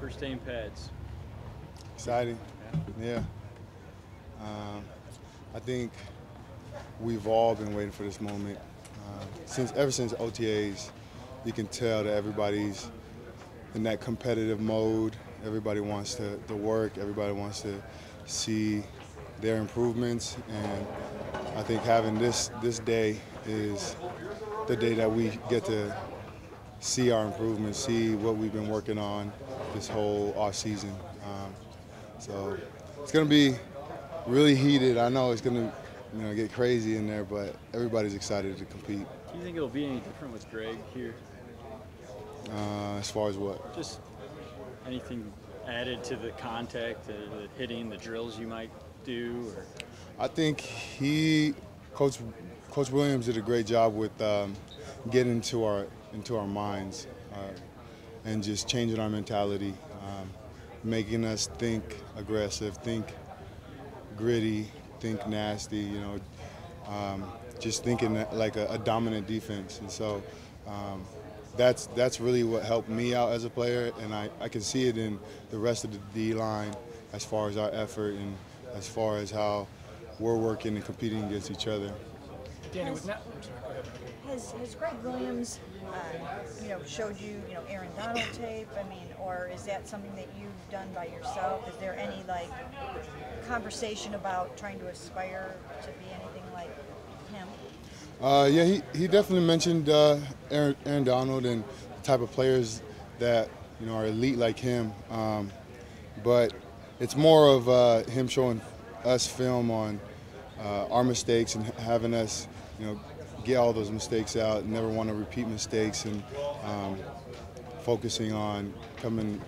First day in pads. Exciting, yeah. I think we've all been waiting for this moment. Ever since OTAs, you can tell that everybody's in that competitive mode. Everybody wants to work. Everybody wants to see their improvements. And I think having this day is the day that we get to see our improvements, see what we've been working on this whole off season. So it's going to be really heated. I know it's going to get crazy in there, but everybody's excited to compete. Do you think it'll be any different with Greg here? As far as what? Just anything added to the contact, the hitting, the drills you might do? Or? I think Coach Williams did a great job with getting into our minds and just changing our mentality, making us think aggressive, think gritty, think nasty. Just thinking like a dominant defense, and so that's really what helped me out as a player, and I can see it in the rest of the D-line as far as our effort and as far as how we're working and competing against each other. Danny, with that, has Greg Williams, showed you, Aaron Donald tape? I mean, or is that something that you've done by yourself? Is there any conversation about trying to aspire to be anything like him? Yeah, he definitely mentioned Aaron Donald and the type of players that are elite like him. But it's more of him showing us film on our mistakes and having us, get all those mistakes out, and never want to repeat mistakes, and focusing on coming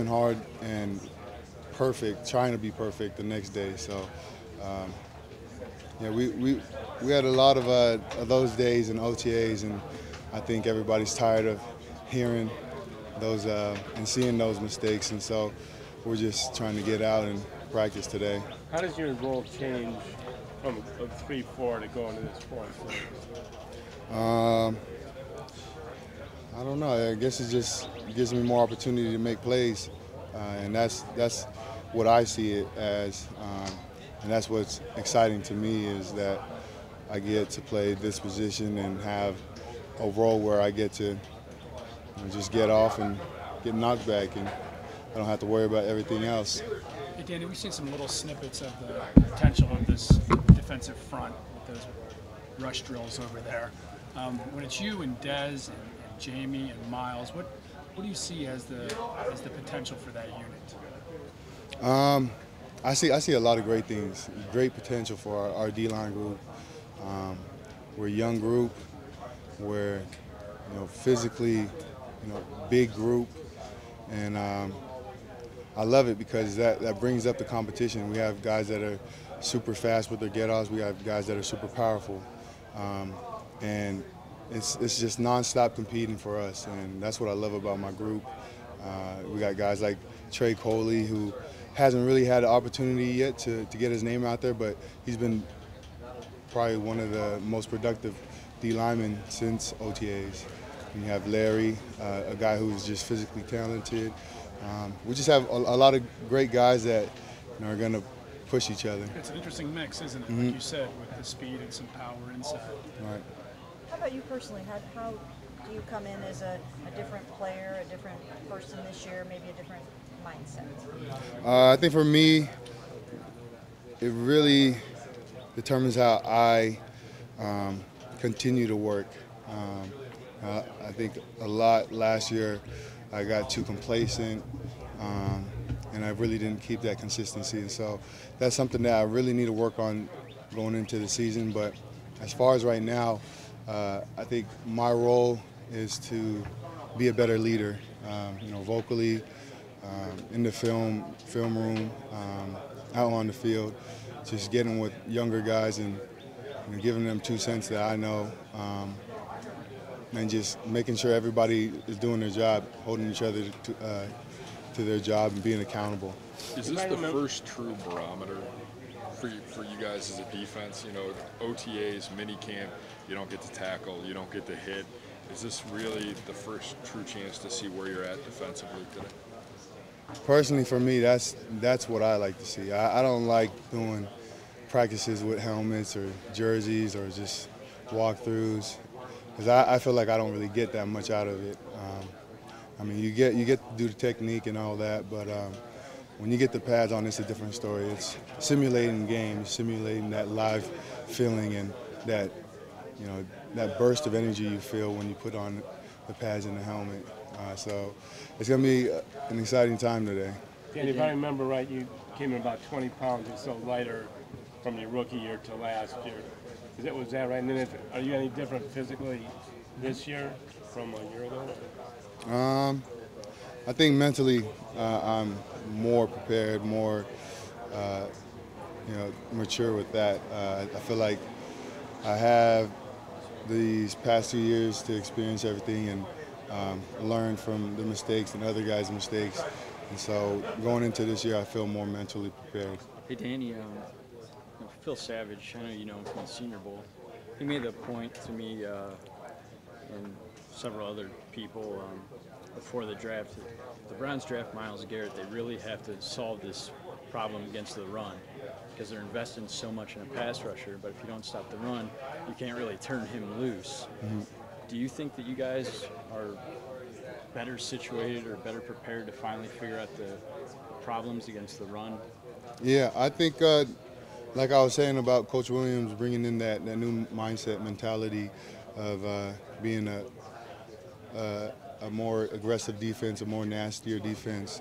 hard and perfect, trying to be perfect the next day. So, yeah, we had a lot of those days in OTAs, and I think everybody's tired of hearing those and seeing those mistakes, and so we're just trying to get out and practice today. How does your role change from a 3-4 to going to this 4-3? I don't know. I guess it just gives me more opportunity to make plays, and that's what I see it as, and that's what's exciting to me, is that I get to play this position and have a role where I get to just get off and get knocked back, and I don't have to worry about everything else. Hey Danny, we've seen some little snippets of the potential of this defensive front with those rush drills over there. When it's you and Dez and Jamie and Miles, what do you see as the potential for that unit? I see a lot of great things, great potential for our D-line group. We're a young group. We're physically big group, and I love it because that brings up the competition. We have guys that are super fast with their get-offs. We have guys that are super powerful, and it's just nonstop competing for us, and that's what I love about my group. We got guys like Trey Coley, who hasn't really had the opportunity yet to get his name out there, but he's been probably one of the most productive D linemen since OTAs. And you have Larry, a guy who's just physically talented. We just have a lot of great guys that are going to push each other. It's an interesting mix, isn't it? Like you said, with the speed and some power inside. Right. How about you personally? How do you come in as a different player, a different person this year, maybe a different mindset? I think for me, it really determines how I continue to work. I think a lot last year I got too complacent, and I really didn't keep that consistency. And so that's something that I really need to work on going into the season. But as far as right now, I think my role is to be a better leader, vocally, in the film room, out on the field, just getting with younger guys and giving them 2 cents that I know, and just making sure everybody is doing their job, holding each other to their job and being accountable. Is this the first true barometer for you guys as a defense? OTAs, minicamp, you don't get to tackle, you don't get to hit. Is this really the first true chance to see where you're at defensively today? Personally, for me, that's what I like to see. I don't like doing practices with helmets or jerseys or just walkthroughs because I feel like I don't really get that much out of it. I mean, you get to do the technique and all that, but when you get the pads on, it's a different story. It's simulating games, simulating that live feeling and that, you know, that burst of energy you feel when you put on the pads and the helmet. So it's going to be an exciting time today. And if I remember right, you came in about 20 pounds or so lighter from your rookie year to last year. Was that right? And then are you any different physically this year from a year ago? I think mentally I'm more prepared, more mature with that. I feel like I have these past 2 years to experience everything and learn from the mistakes and other guys' mistakes. And so going into this year, I feel more mentally prepared. Hey, Danny, Phil Savage, I know you know him from the Senior Bowl. He made the point to me and several other people before the draft that if the Browns draft Myles Garrett, they really have to solve this problem against the run because they're investing so much in a pass rusher, but if you don't stop the run, you can't really turn him loose. Mm-hmm. Do you think that you guys are better situated or better prepared to finally figure out the problems against the run? Yeah, I think, like I was saying about Coach Williams bringing in that new mindset mentality of being a more aggressive defense, a more nastier defense,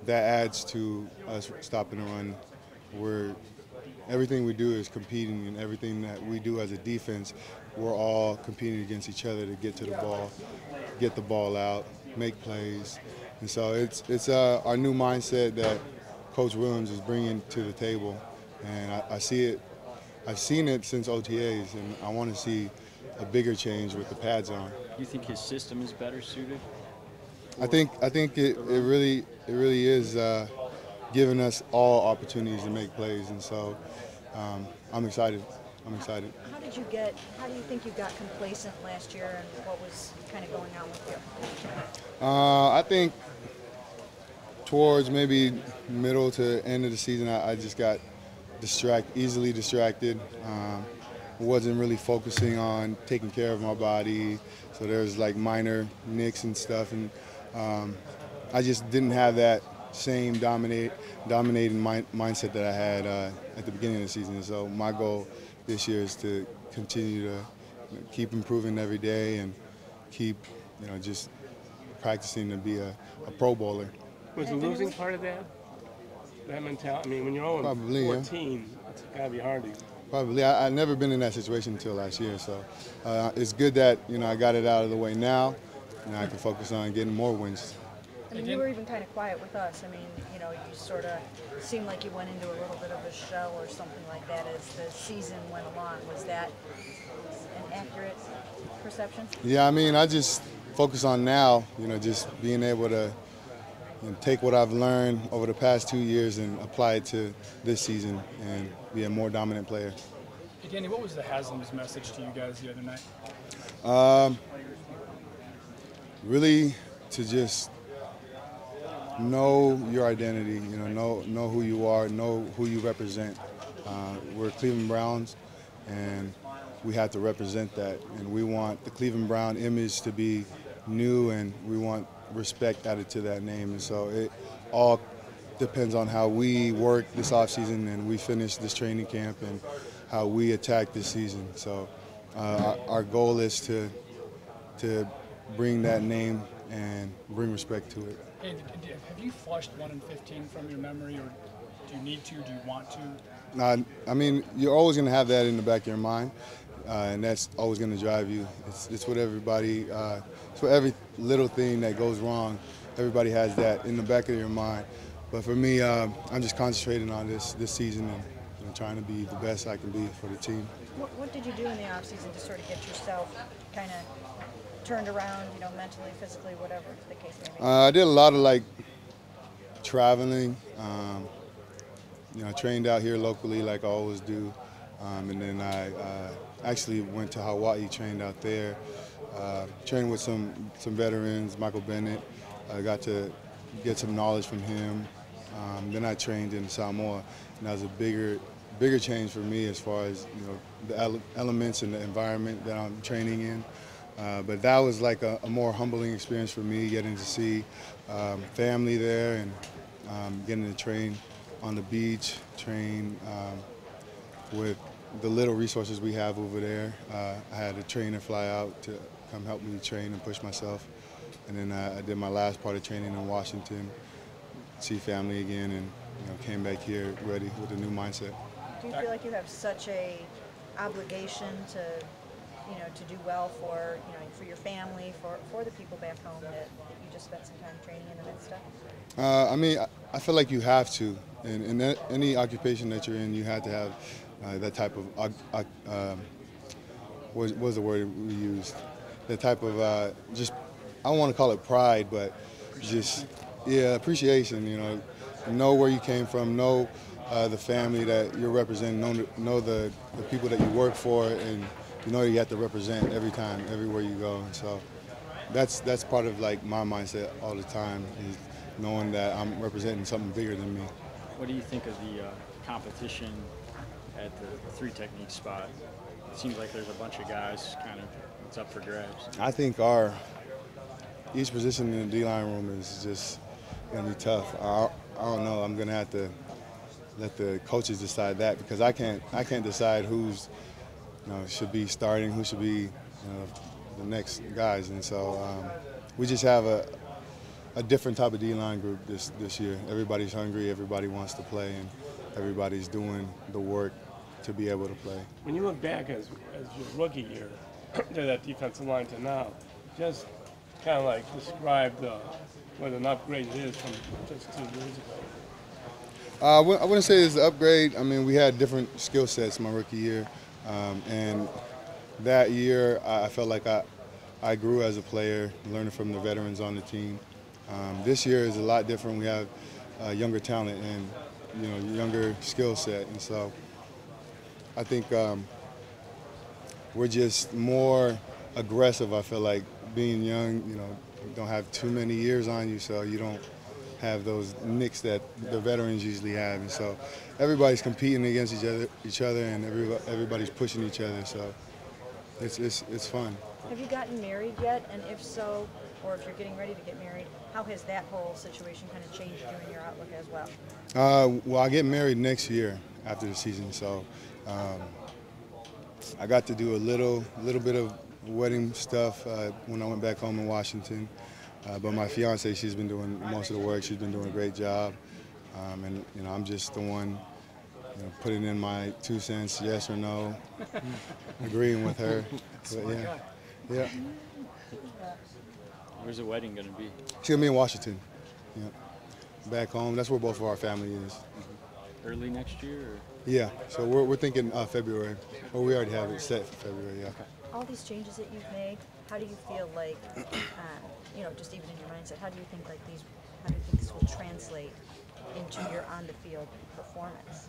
that adds to us stopping the run. Everything we do is competing, and everything that we do as a defense, we're all competing against each other to get to the ball, get the ball out, make plays. And so it's our new mindset that Coach Williams is bringing to the table, and I see it. I've seen it since OTAs, and I want to see a bigger change with the pads on. You think his system is better suited? I think it really is giving us all opportunities to make plays, and so I'm excited. How do you think you got complacent last year, and what was kind of going on with you? I think towards maybe middle to end of the season, I just got easily distracted. Wasn't really focusing on taking care of my body, so there's like minor nicks and stuff, and I just didn't have that same dominating mindset that I had at the beginning of the season. So my goal this year is to continue to keep improving every day and keep just practicing to be a Pro Bowler. Was the losing part of that mentality? I mean, when you're 0-14, it's got to be hard to. Probably. I've never been in that situation until last year, so it's good that I got it out of the way now, and I can focus on getting more wins. I mean, you were even kind of quiet with us. I mean, you sort of seemed like you went into a little bit of a shell or something like that as the season went along. Was that an accurate perception? Yeah, I mean, I just focus on now, just being able to take what I've learned over the past 2 years and apply it to this season and be a more dominant player. Hey, Danny, what was the Haslam's message to you guys the other night? Really to just know your identity, know who you are, know who you represent. We're Cleveland Browns, and we have to represent that. And we want the Cleveland Brown image to be new, and we want respect added to that name. And so it all depends on how we work this offseason and we finish this training camp and how we attack this season. So our goal is to bring that name and bring respect to it. Hey, have you flushed 1 in 15 from your memory, or do you need to? Do you want to? I mean, you're always going to have that in the back of your mind, and that's always going to drive you. It's what everybody, it's for every little thing that goes wrong, everybody has that in the back of your mind. But for me, I'm just concentrating on this season and trying to be the best I can be for the team. What did you do in the offseason to sort of get yourself kind of turned around, mentally, physically, whatever the case may be? I did a lot of traveling. Trained out here locally like I always do, and then I actually went to Hawaii, trained out there, trained with some veterans, Michael Bennett. I got to get some knowledge from him. Then I trained in Samoa, and that was a bigger change for me as far as the elements and the environment that I'm training in. But that was like a more humbling experience for me, getting to see family there and getting to train on the beach, train with the little resources we have over there. I had a trainer fly out to come help me train and push myself. And then I did my last part of training in Washington, see family again, and came back here ready with a new mindset. Do you feel like you have such a obligation to, to do well for, for your family, for the people back home that you just spent some time training in and that stuff? I mean, I feel like you have to. In any occupation that you're in, you have to have that type of, what was the word we used? That type of just, I don't want to call it pride, but just, yeah, appreciation, know where you came from, know the family that you're representing, know the people that you work for, and you have to represent every time, everywhere you go. And so that's part of like my mindset all the time, is knowing that I'm representing something bigger than me. What do you think of the competition at the three technique spot? It seems like there's a bunch of guys kind of, it's up for grabs. I think each position in the D-line room is just going to be tough. I don't know. I'm going to have to let the coaches decide that, because I can't decide who's should be starting, who should be the next guys. And so we just have a different type of D-line group this year. Everybody's hungry, everybody wants to play, and everybody's doing the work to be able to play. When you look back as your rookie year to that defensive line to now, just kind of like describe what an upgrade it is from just 2 years ago. I wouldn't say it's an upgrade. I mean, we had different skill sets my rookie year, and that year I felt like I grew as a player, learning from the veterans on the team. This year is a lot different. We have younger talent and younger skill set, and so I think we're just more aggressive. I feel like being young, you don't have too many years on you, so you don't have those nicks that the veterans usually have, and so everybody's competing against each other, and everybody's pushing each other. So it's fun. Have you gotten married yet? And if so, or if you're getting ready to get married, how has that whole situation kind of changed you and your outlook as well? Well, I get married next year after the season, so I got to do a little bit of wedding stuff when I went back home in Washington. But my fiance, she's been doing most of the work. She's been doing a great job, and I'm just the one putting in my 2 cents, yes or no, agreeing with her. But yeah. Where's the wedding going to be? She's gonna be in Washington. Yeah, back home. That's where both of our family is. Early next year? Or? Yeah. So we're thinking February. Well, we already have it set for February. Yeah. Okay. All these changes that you've made, how do you feel like, just even in your mindset, how do you think this will translate into your on-the-field performance?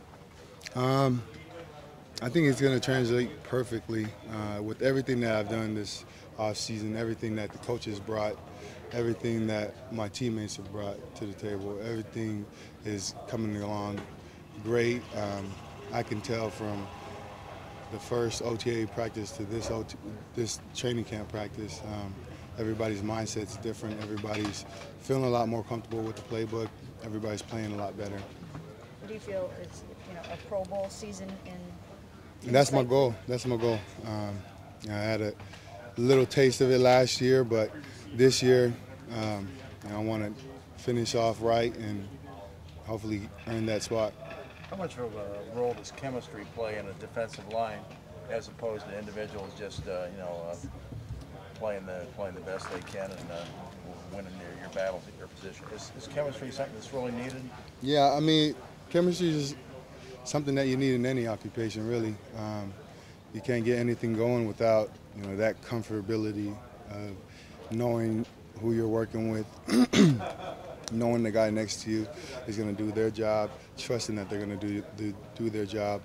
I think it's going to translate perfectly with everything that I've done this off-season, everything that the coaches brought, everything that my teammates have brought to the table. Everything is coming along great. I can tell from the first OTA practice to this training camp practice, everybody's mindset's different. Everybody's feeling a lot more comfortable with the playbook. Everybody's playing a lot better. Do you feel it's a Pro Bowl season in That's my goal. That's my goal. I had a little taste of it last year, but this year I want to finish off right and hopefully earn that spot. How much of a role does chemistry play in a defensive line, as opposed to individuals just playing the best they can and winning your battles at your position? Is chemistry something that's really needed? Yeah, I mean, chemistry is something that you need in any occupation, really. You can't get anything going without that comfortability of knowing who you're working with, knowing the guy next to you is going to do their job, trusting that they're going to do their job.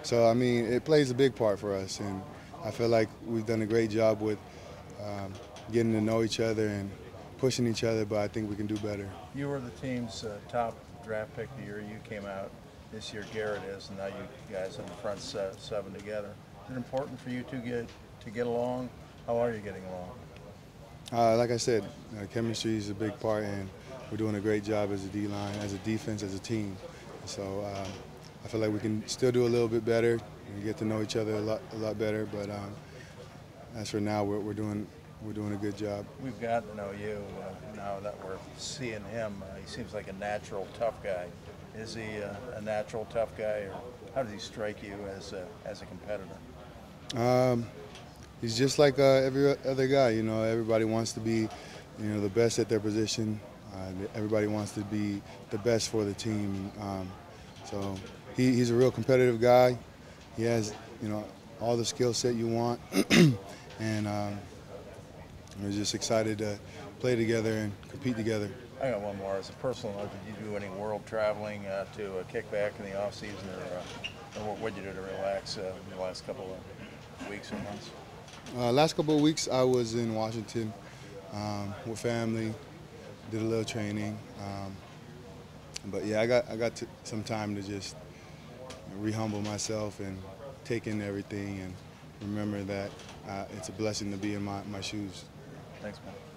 So, I mean, it plays a big part for us, and I feel like we've done a great job with getting to know each other and pushing each other, but I think we can do better. You were the team's top draft pick the year you came out. This year Garrett is, and now you guys in the front seven together. Is it important for you to get along? How are you getting along? Like I said, chemistry is a big part, and we're doing a great job as a D-line, as a defense, as a team. So I feel like we can still do a little bit better and get to know each other a lot better. But as for now, we're doing a good job. We've gotten to know you now that we're seeing him. He seems like a natural tough guy. Is he a natural tough guy, or how does he strike you as a competitor? He's just like every other guy. You know, everybody wants to be, the best at their position. Everybody wants to be the best for the team. So he's a real competitive guy. He has, all the skill set you want, and we're just excited to play together and compete together. I got one more. As a personal note, did you do any world traveling to kick back in the off season, or what did you do to relax in the last couple of weeks or months? Last couple of weeks, I was in Washington with family. Did a little training, but yeah, I got some time to just re-humble myself and take in everything and remember that it's a blessing to be in my shoes. Thanks, man.